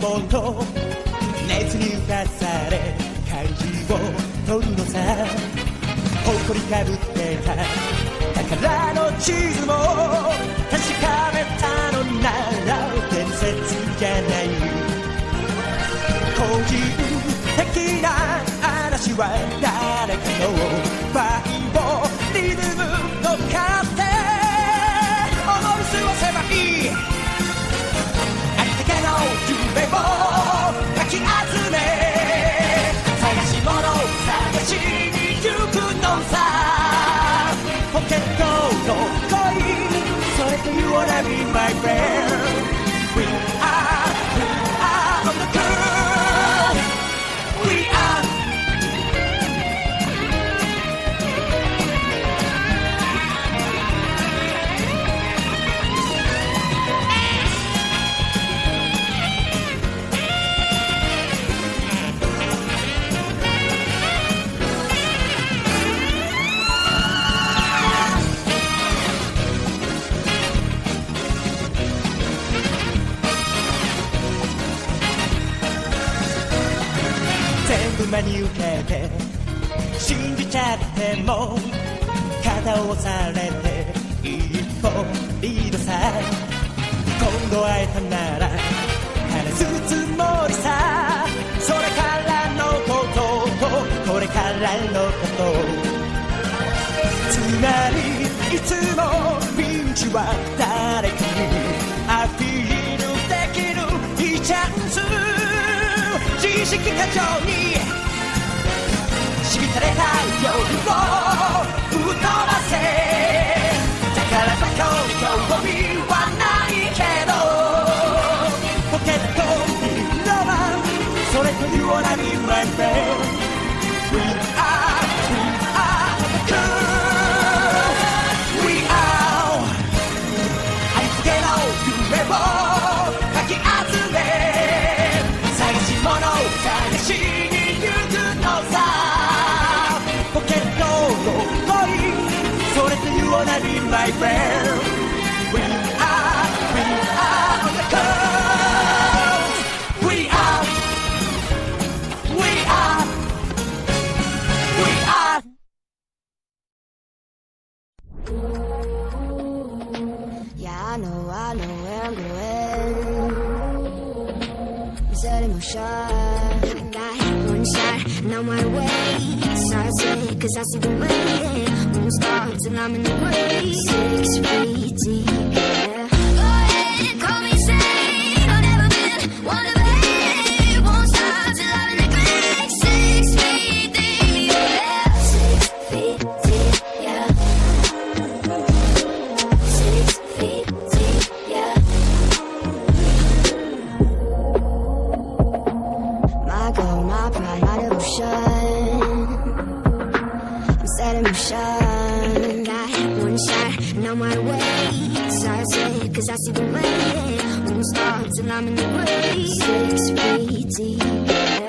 もの熱に浮かされ感じを取るのさ誇りかぶってた宝の地図も確かめたのなら伝説じゃない個人的な話は誰かのバイオリズム乗っかって思い過ごせばいいありったけの夢をかき集め探し物探しに行くのさポケットの恋それと You wanna be my friend We are on the curve We are全部真に受けて信じちゃっても肩を押されて一歩リードさ今度会えたなら話すつもりさそれからのこととこれからのことつまりいつもピンチは誰かにアピールできるいいチャンス自意識過剰にしみたれた夜を吹っ飛ばせ宝箱に興味はないけどポケットにロマンそれと You wanna be my friend We are the cool We are ありつけの夢をかき集め探しに行くのさポケットの恋それと You wanna be my friend We are on the curve We are Yeah, I know where I'm going Set in motion I got one shot, now my way Starts it, cause I see the way Won't stop till I'm in the grave 6 feet deep, yeah Go ahead, call me insane I've never been one of it Won't stop till I'm in the grave 6 feet deep, yeah 6 feet deep, yeah 6 feet deep, yeah My goal, my pride, my devotion I'm set in motion Got one shot, now my way Starts it, cause I see the way Won't stop till I'm in the grave 6 feet deep